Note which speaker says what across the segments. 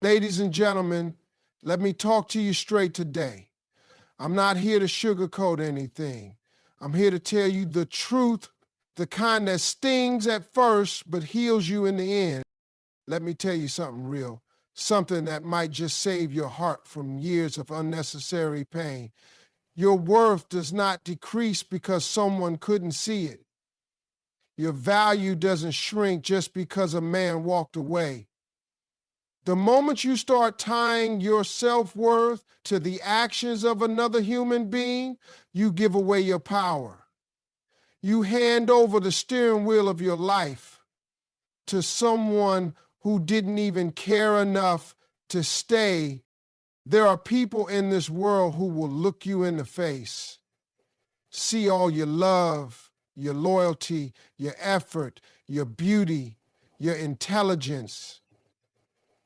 Speaker 1: Ladies and gentlemen, let me talk to you straight today. I'm not here to sugarcoat anything. I'm here to tell you the truth, the kind that stings at first but heals you in the end. Let me tell you something real, something that might just save your heart from years of unnecessary pain. Your worth does not decrease because someone couldn't see it. Your value doesn't shrink just because a man walked away. The moment you start tying your self-worth to the actions of another human being, you give away your power. You hand over the steering wheel of your life to someone who didn't even care enough to stay. There are people in this world who will look you in the face, see all your love, your loyalty, your effort, your beauty, your intelligence,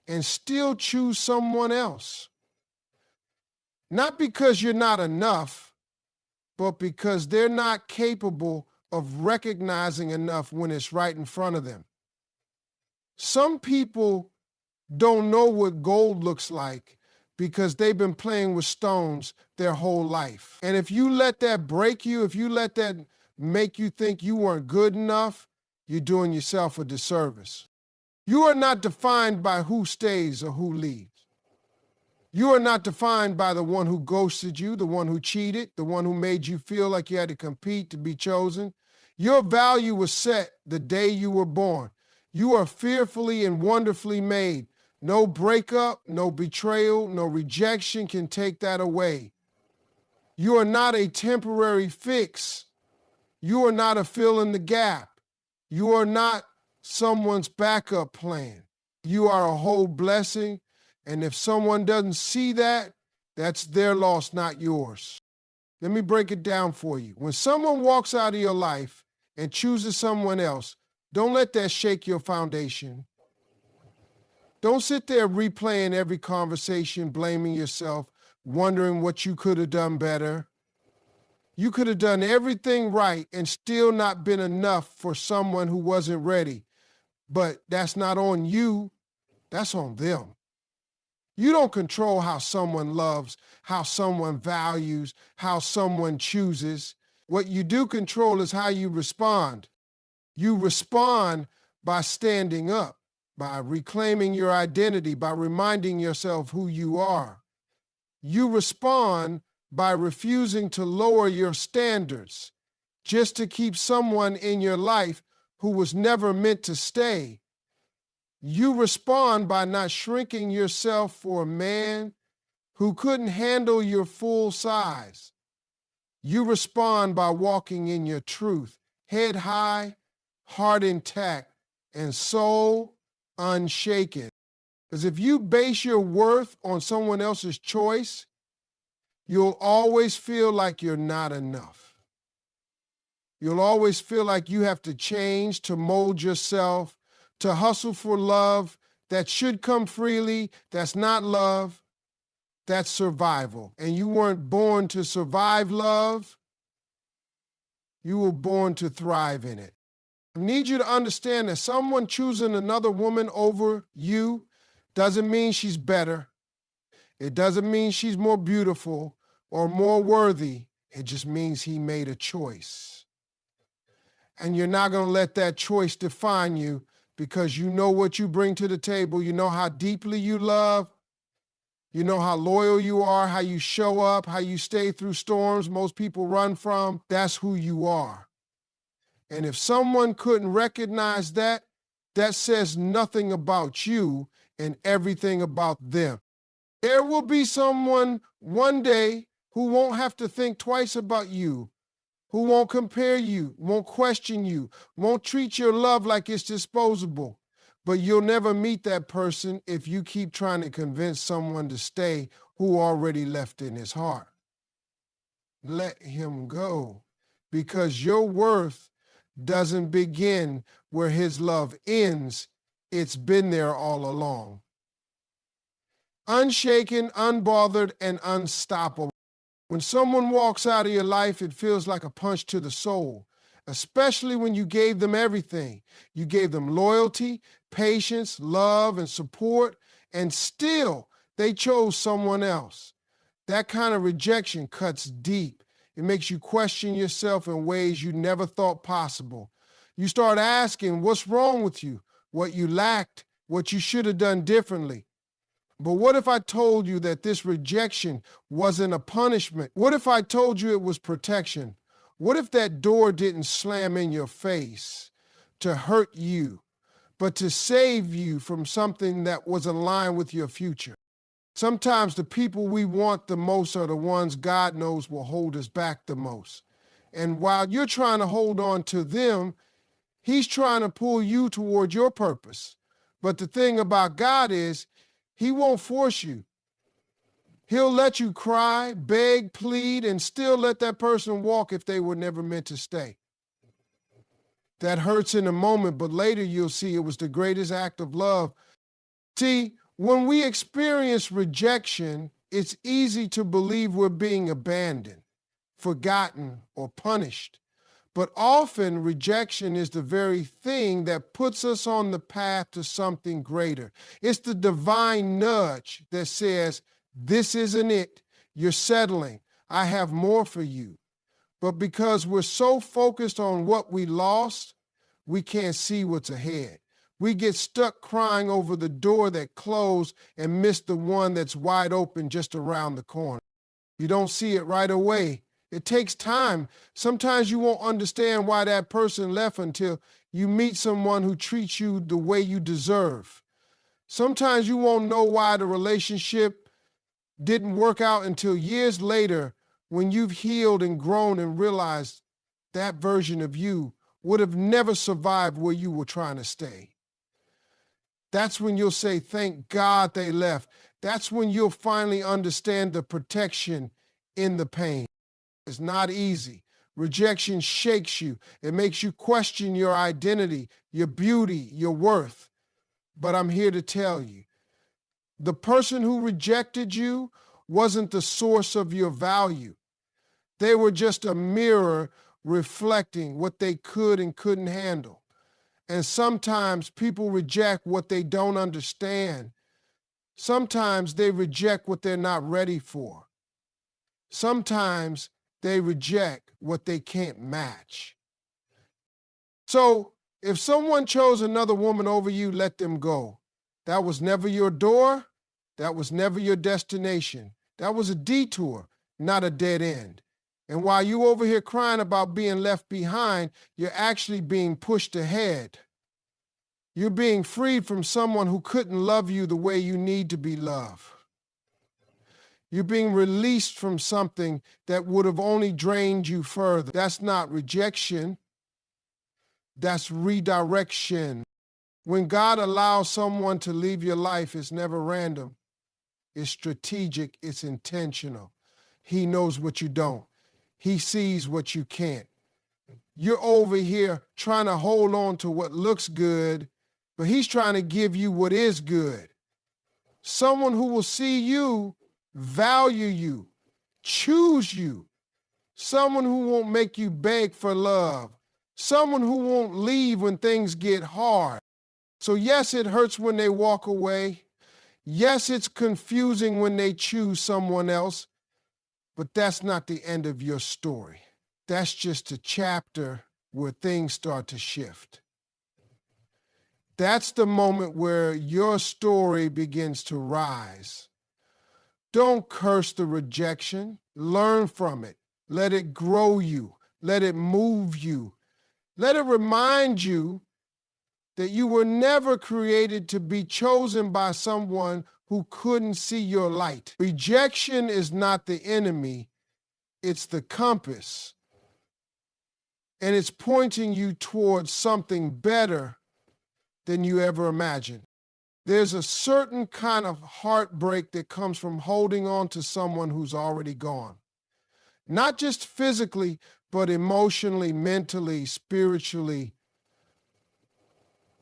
Speaker 1: and still choose someone else. Not because you're not enough, but because they're not capable of recognizing enough when it's right in front of them. Some people don't know what gold looks like because they've been playing with stones their whole life. And if you let that break you, if you let that make you think you weren't good enough, you're doing yourself a disservice. You are not defined by who stays or who leaves. You are not defined by the one who ghosted you, the one who cheated, the one who made you feel like you had to compete to be chosen. Your value was set the day you were born. You are fearfully and wonderfully made. No breakup, no betrayal, no rejection can take that away. You are not a temporary fix. You are not a fill in the gap. You are not someone's backup plan. You are a whole blessing, and if someone doesn't see that, that's their loss, not yours. Let me break it down for you. When someone walks out of your life and chooses someone else, don't let that shake your foundation. Don't sit there replaying every conversation, blaming yourself, wondering what you could have done better. You could have done everything right and still not been enough for someone who wasn't ready. But that's not on you, that's on them. You don't control how someone loves, how someone values, how someone chooses. What you do control is how you respond. You respond by standing up, by reclaiming your identity, by reminding yourself who you are. You respond by refusing to lower your standards just to keep someone in your life who was never meant to stay. You respond by not shrinking yourself for a man who couldn't handle your full size. You respond by walking in your truth, head high, heart intact, and soul unshaken. Because if you base your worth on someone else's choice, you'll always feel like you're not enough. You'll always feel like you have to change to mold yourself, to hustle for love that should come freely. That's not love, that's survival. And you weren't born to survive love, you were born to thrive in it. I need you to understand that someone choosing another woman over you doesn't mean she's better. It doesn't mean she's more beautiful or more worthy. It just means he made a choice. And you're not going to let that choice define you because you know what you bring to the table. You know how deeply you love. You know how loyal you are, how you show up, how you stay through storms most people run from. That's who you are. And if someone couldn't recognize that, that says nothing about you and everything about them. There will be someone one day who won't have to think twice about you, who won't compare you, won't question you, won't treat your love like it's disposable. But you'll never meet that person if you keep trying to convince someone to stay who already left in his heart. Let him go, because your worth doesn't begin where his love ends. It's been there all along. Unshaken, unbothered, and unstoppable. When someone walks out of your life, it feels like a punch to the soul, especially when you gave them everything. You gave them loyalty, patience, love, and support, and still they chose someone else. That kind of rejection cuts deep. It makes you question yourself in ways you never thought possible. You start asking what's wrong with you, what you lacked, what you should have done differently. But what if I told you that this rejection wasn't a punishment? What if I told you it was protection? What if that door didn't slam in your face to hurt you, but to save you from something that was aligned with your future? Sometimes the people we want the most are the ones God knows will hold us back the most. And while you're trying to hold on to them, He's trying to pull you toward your purpose. But the thing about God is, He won't force you. He'll let you cry, beg, plead, and still let that person walk if they were never meant to stay. That hurts in a moment, but later you'll see it was the greatest act of love. See, when we experience rejection, it's easy to believe we're being abandoned, forgotten, or punished. But often rejection is the very thing that puts us on the path to something greater. It's the divine nudge that says, this isn't it. You're settling. I have more for you. But because we're so focused on what we lost, we can't see what's ahead. We get stuck crying over the door that closed and miss the one that's wide open just around the corner. You don't see it right away. It takes time. Sometimes you won't understand why that person left until you meet someone who treats you the way you deserve. Sometimes you won't know why the relationship didn't work out until years later when you've healed and grown and realized that version of you would have never survived where you were trying to stay. That's when you'll say, thank God they left. That's when you'll finally understand the protection in the pain. It's not easy. Rejection shakes you. It makes you question your identity, your beauty, your worth. But I'm here to tell you, the person who rejected you wasn't the source of your value. They were just a mirror reflecting what they could and couldn't handle. And sometimes people reject what they don't understand. Sometimes they reject what they're not ready for. Sometimes they reject what they can't match. So if someone chose another woman over you, let them go. That was never your door. That was never your destination. That was a detour, not a dead end. And while you over here crying about being left behind, you're actually being pushed ahead. You're being freed from someone who couldn't love you the way you need to be loved. You're being released from something that would have only drained you further. That's not rejection. That's redirection. When God allows someone to leave your life, it's never random. It's strategic. It's intentional. He knows what you don't. He sees what you can't. You're over here trying to hold on to what looks good, but He's trying to give you what is good. Someone who will see you, value you, choose you. Someone who won't make you beg for love. Someone who won't leave when things get hard. So yes, it hurts when they walk away. Yes, it's confusing when they choose someone else, but that's not the end of your story. That's just a chapter where things start to shift. That's the moment where your story begins to rise. Don't curse the rejection. Learn from it. Let it grow you. Let it move you. Let it remind you that you were never created to be chosen by someone who couldn't see your light. Rejection is not the enemy, it's the compass. And it's pointing you towards something better than you ever imagined. There's a certain kind of heartbreak that comes from holding on to someone who's already gone. Not just physically, but emotionally, mentally, spiritually.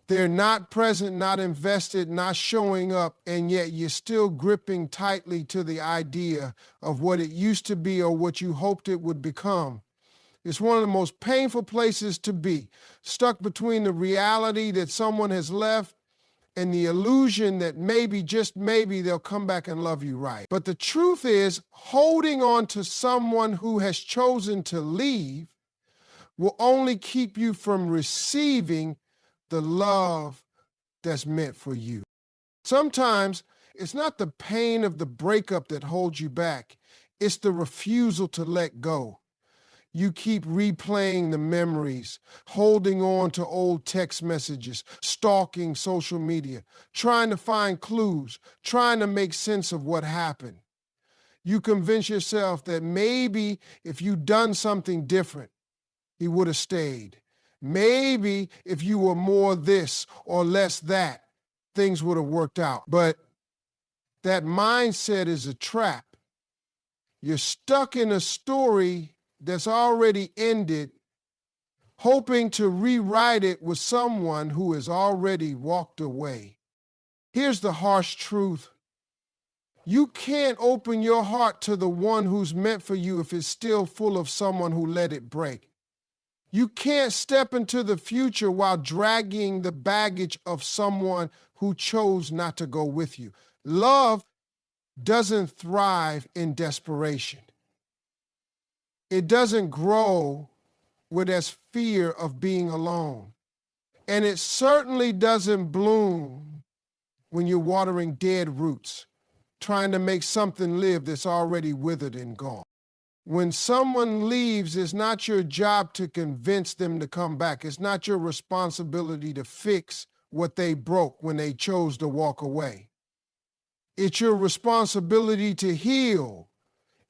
Speaker 1: They're not present, not invested, not showing up, and yet you're still gripping tightly to the idea of what it used to be or what you hoped it would become. It's one of the most painful places to be, stuck between the reality that someone has left and the illusion that maybe, just maybe, they'll come back and love you right. But the truth is, holding on to someone who has chosen to leave will only keep you from receiving the love that's meant for you. Sometimes it's not the pain of the breakup that holds you back. It's the refusal to let go. You keep replaying the memories, holding on to old text messages, stalking social media, trying to find clues, trying to make sense of what happened. You convince yourself that maybe if you'd done something different, he would have stayed. Maybe if you were more this or less that, things would have worked out. But that mindset is a trap. You're stuck in a story that's already ended, hoping to rewrite it with someone who has already walked away. Here's the harsh truth. You can't open your heart to the one who's meant for you if it's still full of someone who let it break. You can't step into the future while dragging the baggage of someone who chose not to go with you. Love doesn't thrive in desperation. It doesn't grow where there's fear of being alone. And it certainly doesn't bloom when you're watering dead roots, trying to make something live that's already withered and gone. When someone leaves, it's not your job to convince them to come back. It's not your responsibility to fix what they broke when they chose to walk away. It's your responsibility to heal.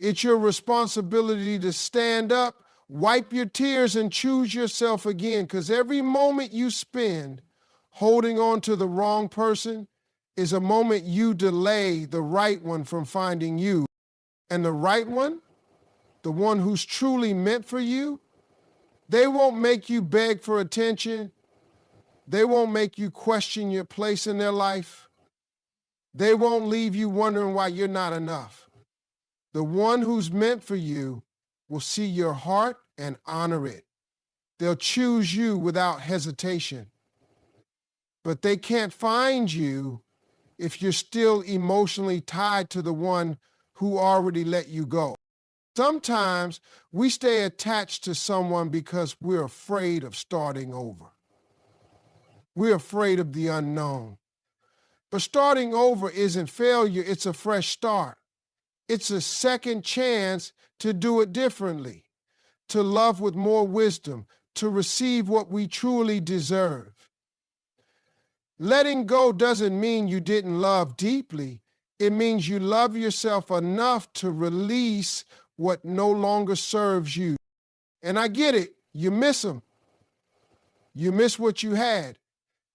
Speaker 1: It's your responsibility to stand up, wipe your tears, and choose yourself again, because every moment you spend holding on to the wrong person is a moment you delay the right one from finding you. And the right one, the one who's truly meant for you, they won't make you beg for attention. They won't make you question your place in their life. They won't leave you wondering why you're not enough. The one who's meant for you will see your heart and honor it. They'll choose you without hesitation. But they can't find you if you're still emotionally tied to the one who already let you go. Sometimes we stay attached to someone because we're afraid of starting over. We're afraid of the unknown. But starting over isn't failure, it's a fresh start. It's a second chance to do it differently, to love with more wisdom, to receive what we truly deserve. Letting go doesn't mean you didn't love deeply. It means you love yourself enough to release what no longer serves you. And I get it, you miss them. You miss what you had.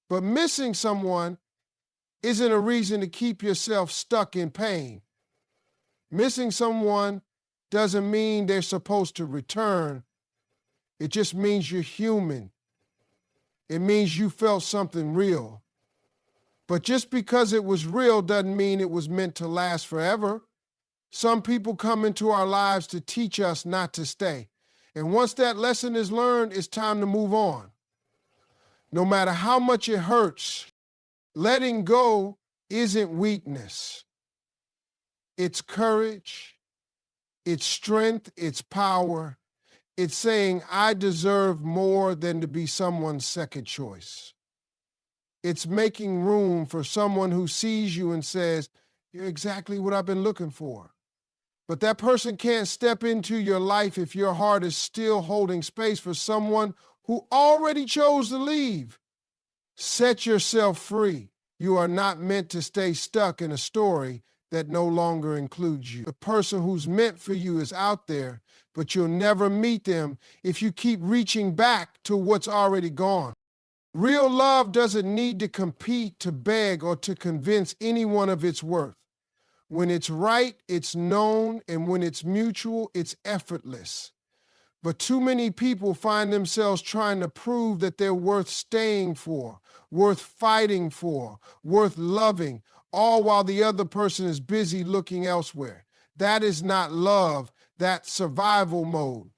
Speaker 1: But missing someone isn't a reason to keep yourself stuck in pain. Missing someone doesn't mean they're supposed to return. It just means you're human. It means you felt something real. But just because it was real doesn't mean it was meant to last forever. Some people come into our lives to teach us not to stay. And once that lesson is learned, it's time to move on. No matter how much it hurts, letting go isn't weakness. It's courage, it's strength, it's power. It's saying, I deserve more than to be someone's second choice. It's making room for someone who sees you and says, you're exactly what I've been looking for. But that person can't step into your life if your heart is still holding space for someone who already chose to leave. Set yourself free. You are not meant to stay stuck in a story that no longer includes you. The person who's meant for you is out there, but you'll never meet them if you keep reaching back to what's already gone. Real love doesn't need to compete, to beg, or to convince anyone of its worth. When it's right, it's known, and when it's mutual, it's effortless. But too many people find themselves trying to prove that they're worth staying for, worth fighting for, worth loving, all while the other person is busy looking elsewhere. That is not love, that's survival mode.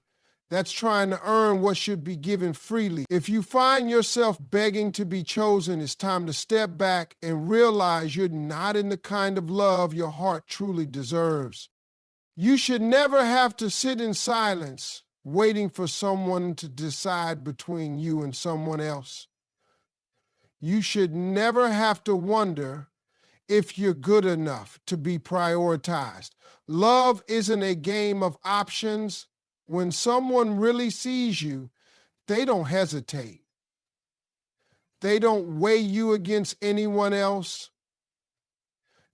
Speaker 1: that's trying to earn what should be given freely. If you find yourself begging to be chosen, it's time to step back and realize you're not in the kind of love your heart truly deserves. You should never have to sit in silence waiting for someone to decide between you and someone else. You should never have to wonder if you're good enough to be prioritized. Love isn't a game of options. When someone really sees you, they don't hesitate. They don't weigh you against anyone else.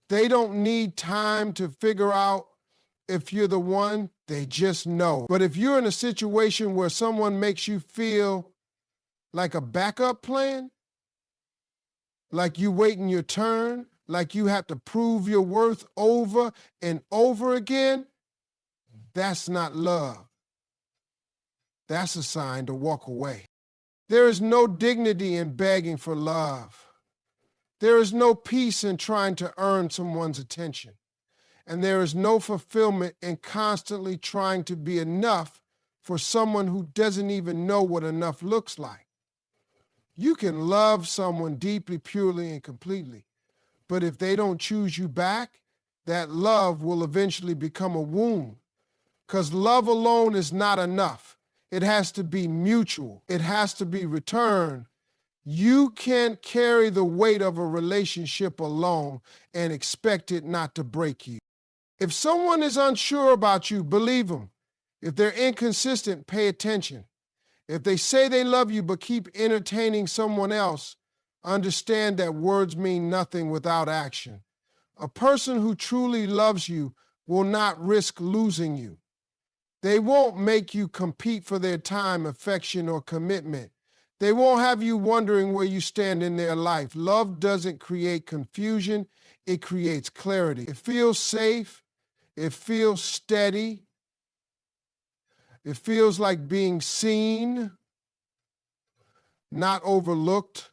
Speaker 1: They don't need time to figure out if you're the one. They just know. But if you're in a situation where someone makes you feel like a backup plan, like you waiting your turn, like you have to prove your worth over and over again, that's not love. That's a sign to walk away. There is no dignity in begging for love. There is no peace in trying to earn someone's attention. And there is no fulfillment in constantly trying to be enough for someone who doesn't even know what enough looks like. You can love someone deeply, purely, and completely, but if they don't choose you back, that love will eventually become a wound. Because love alone is not enough. It has to be mutual. It has to be returned. You can't carry the weight of a relationship alone and expect it not to break you. If someone is unsure about you, believe them. If they're inconsistent, pay attention. If they say they love you but keep entertaining someone else, understand that words mean nothing without action. A person who truly loves you will not risk losing you. They won't make you compete for their time, affection, or commitment. They won't have you wondering where you stand in their life. Love doesn't create confusion, it creates clarity. It feels safe, it feels steady, it feels like being seen, not overlooked.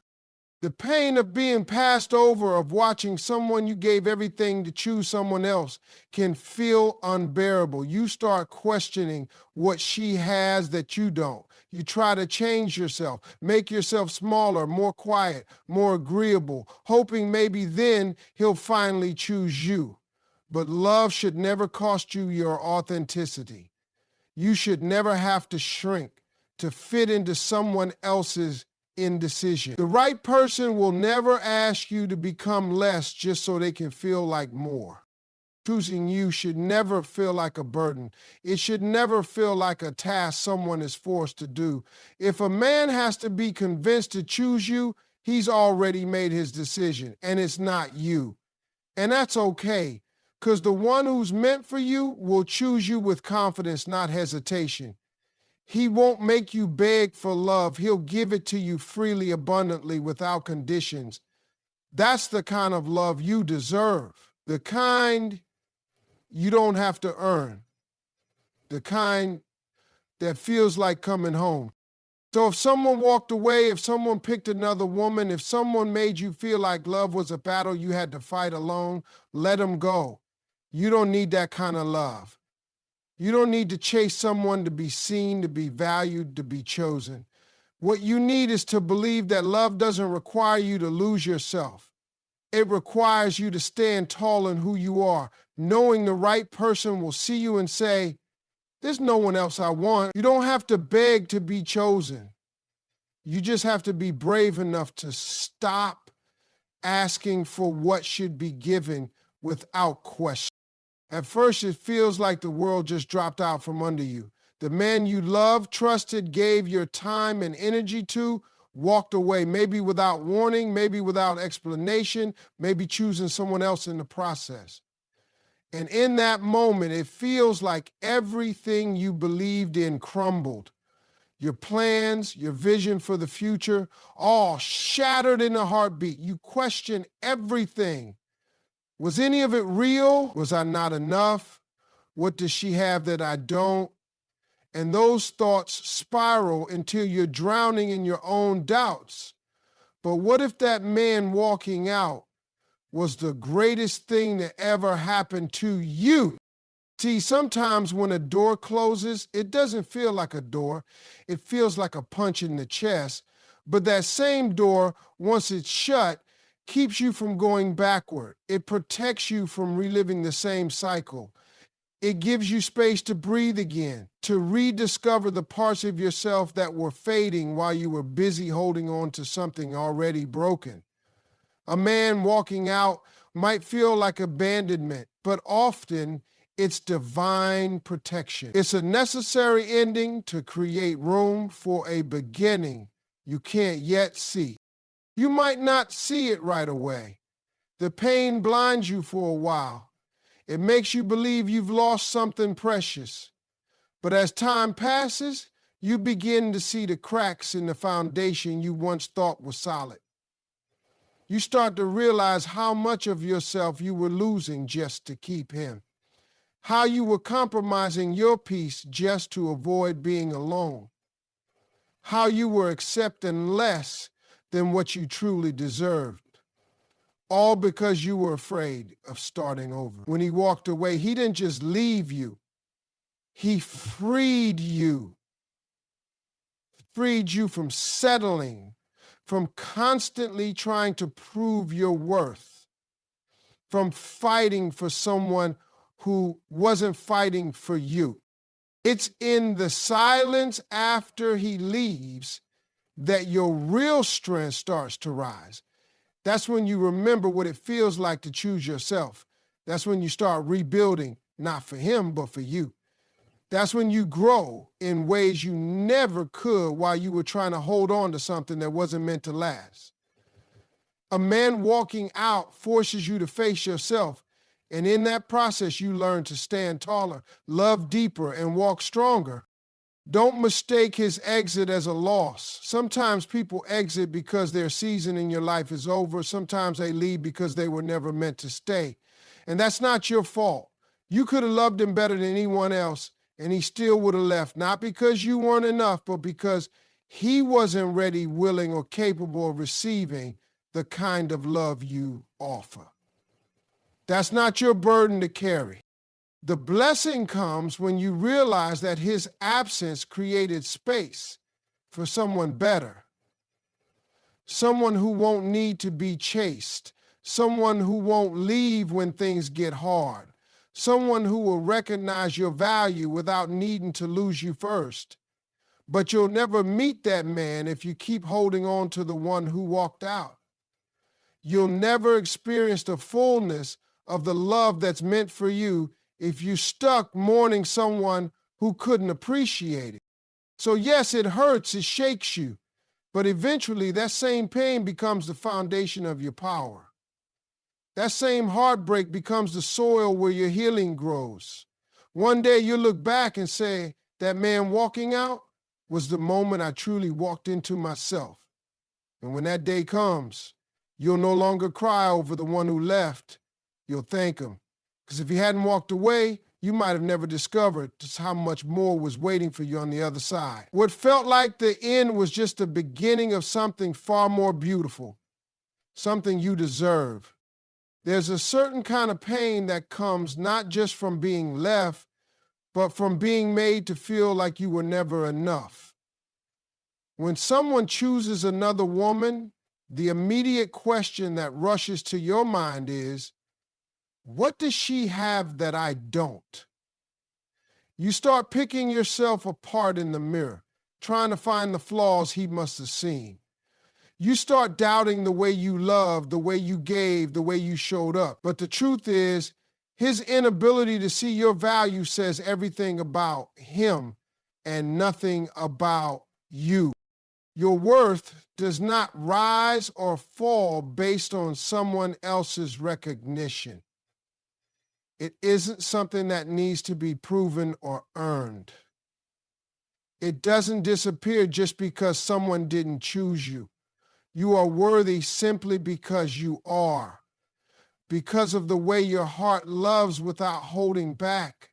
Speaker 1: The pain of being passed over, of watching someone you gave everything to choose someone else, can feel unbearable. You start questioning what she has that you don't. You try to change yourself, make yourself smaller, more quiet, more agreeable, hoping maybe then he'll finally choose you. But love should never cost you your authenticity. You should never have to shrink to fit into someone else's indecision. The right person will never ask you to become less just so they can feel like more. Choosing you should never feel like a burden. It should never feel like a task someone is forced to do. If a man has to be convinced to choose you, he's already made his decision, and it's not you. And that's okay, because the one who's meant for you will choose you with confidence, not hesitation. He won't make you beg for love. He'll give it to you freely, abundantly, without conditions. That's the kind of love you deserve. The kind you don't have to earn. The kind that feels like coming home. So if someone walked away, if someone picked another woman, if someone made you feel like love was a battle you had to fight alone, let them go. You don't need that kind of love. You don't need to chase someone to be seen, to be valued, to be chosen. What you need is to believe that love doesn't require you to lose yourself. It requires you to stand tall in who you are, knowing the right person will see you and say, "There's no one else I want." You don't have to beg to be chosen. You just have to be brave enough to stop asking for what should be given without question. At first, it feels like the world just dropped out from under you. The man you loved, trusted, gave your time and energy to, walked away, maybe without warning, maybe without explanation, maybe choosing someone else in the process. And in that moment, it feels like everything you believed in crumbled. Your plans, your vision for the future, all shattered in a heartbeat. You question everything. Was any of it real? Was I not enough? What does she have that I don't? And those thoughts spiral until you're drowning in your own doubts. But what if that man walking out was the greatest thing that ever happened to you? See, sometimes when a door closes, it doesn't feel like a door. It feels like a punch in the chest. But that same door, once it's shut, keeps you from going backward. It protects you from reliving the same cycle. It gives you space to breathe again, to rediscover the parts of yourself that were fading while you were busy holding on to something already broken. A man walking out might feel like abandonment, but often it's divine protection. It's a necessary ending to create room for a beginning you can't yet see. You might not see it right away. The pain blinds you for a while. It makes you believe you've lost something precious. But as time passes, you begin to see the cracks in the foundation you once thought was solid. You start to realize how much of yourself you were losing just to keep him. How you were compromising your peace just to avoid being alone. How you were accepting less than what you truly deserved. All because you were afraid of starting over. When he walked away, he didn't just leave you. He freed you. Freed you from settling, from constantly trying to prove your worth, from fighting for someone who wasn't fighting for you. It's in the silence after he leaves that your real strength starts to rise. That's when you remember what it feels like to choose yourself. That's when you start rebuilding, not for him, but for you. That's when you grow in ways you never could while you were trying to hold on to something that wasn't meant to last. A man walking out forces you to face yourself, and in that process, you learn to stand taller, love deeper, and walk stronger. Don't mistake his exit as a loss. Sometimes people exit because their season in your life is over. Sometimes they leave because they were never meant to stay. And that's not your fault. You could have loved him better than anyone else, and he still would have left, not because you weren't enough, but because he wasn't ready, willing, or capable of receiving the kind of love you offer. That's not your burden to carry. The blessing comes when you realize that his absence created space for someone better, someone who won't need to be chased, someone who won't leave when things get hard, someone who will recognize your value without needing to lose you first. But you'll never meet that man if you keep holding on to the one who walked out. You'll never experience the fullness of the love that's meant for you if you stuck mourning someone who couldn't appreciate it. So yes, it hurts, it shakes you, but eventually that same pain becomes the foundation of your power. That same heartbreak becomes the soil where your healing grows. One day you'll look back and say, that man walking out was the moment I truly walked into myself. And when that day comes, you'll no longer cry over the one who left. You'll thank him. Because if he hadn't walked away, you might have never discovered just how much more was waiting for you on the other side. What felt like the end was just the beginning of something far more beautiful, something you deserve. There's a certain kind of pain that comes not just from being left, but from being made to feel like you were never enough. When someone chooses another woman, the immediate question that rushes to your mind is, what does she have that I don't? You start picking yourself apart in the mirror, trying to find the flaws he must have seen. You start doubting the way you loved, the way you gave, the way you showed up. But the truth is, his inability to see your value says everything about him and nothing about you. Your worth does not rise or fall based on someone else's recognition. It isn't something that needs to be proven or earned. It doesn't disappear just because someone didn't choose you. You are worthy simply because you are, because of the way your heart loves without holding back,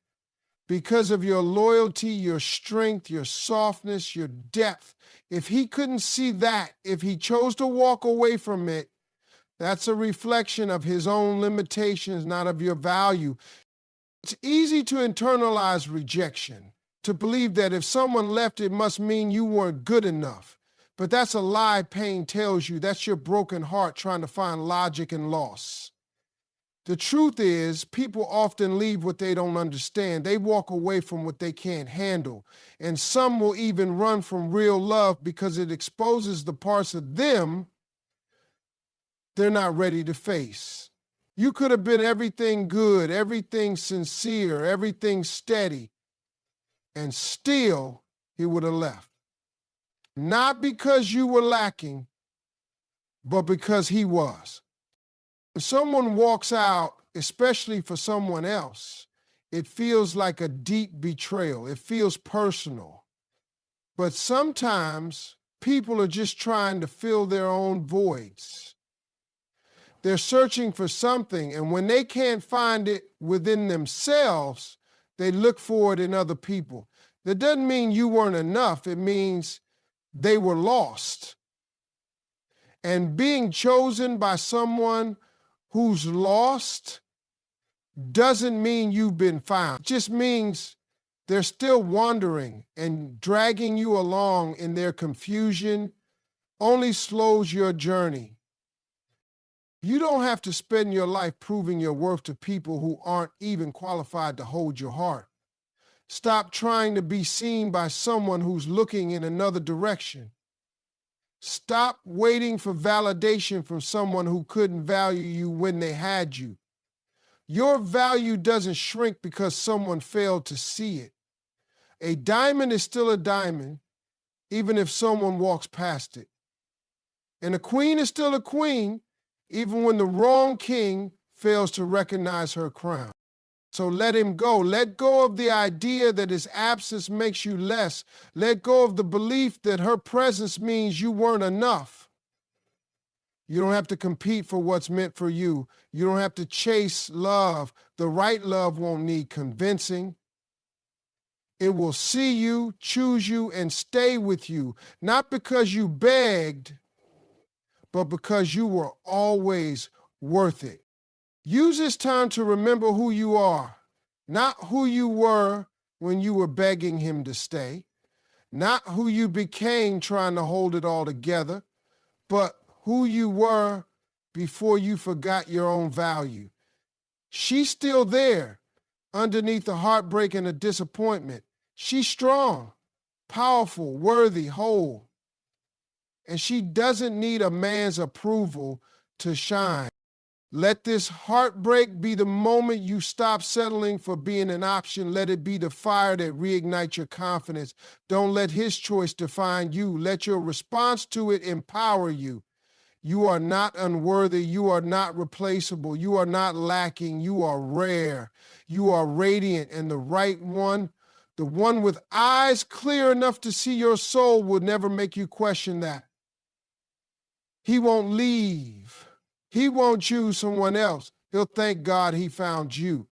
Speaker 1: because of your loyalty, your strength, your softness, your depth. If he couldn't see that, if he chose to walk away from it, that's a reflection of his own limitations, not of your value. It's easy to internalize rejection, to believe that if someone left, it must mean you weren't good enough. But that's a lie pain tells you. That's your broken heart trying to find logic in loss. The truth is, people often leave what they don't understand. They walk away from what they can't handle. And some will even run from real love because it exposes the parts of them they're not ready to face. You could have been everything good, everything sincere, everything steady, and still he would have left. Not because you were lacking, but because he was. When someone walks out, especially for someone else, it feels like a deep betrayal. It feels personal. But sometimes people are just trying to fill their own voids. They're searching for something, and when they can't find it within themselves, they look for it in other people. That doesn't mean you weren't enough. It means they were lost. And being chosen by someone who's lost doesn't mean you've been found. It just means they're still wandering, and dragging you along in their confusion only slows your journey. You don't have to spend your life proving your worth to people who aren't even qualified to hold your heart. Stop trying to be seen by someone who's looking in another direction. Stop waiting for validation from someone who couldn't value you when they had you. Your value doesn't shrink because someone failed to see it. A diamond is still a diamond, even if someone walks past it. And a queen is still a queen, even when the wrong king fails to recognize her crown. So let him go. Let go of the idea that his absence makes you less. Let go of the belief that her presence means you weren't enough. You don't have to compete for what's meant for you. You don't have to chase love. The right love won't need convincing. It will see you, choose you, and stay with you, not because you begged, but because you were always worth it. Use this time to remember who you are, not who you were when you were begging him to stay, not who you became trying to hold it all together, but who you were before you forgot your own value. She's still there underneath the heartbreak and the disappointment. She's strong, powerful, worthy, whole. And she doesn't need a man's approval to shine. Let this heartbreak be the moment you stop settling for being an option. Let it be the fire that reignites your confidence. Don't let his choice define you. Let your response to it empower you. You are not unworthy. You are not replaceable. You are not lacking. You are rare. You are radiant, and the right one, the one with eyes clear enough to see your soul, will never make you question that. He won't leave. He won't choose someone else. He'll thank God he found you.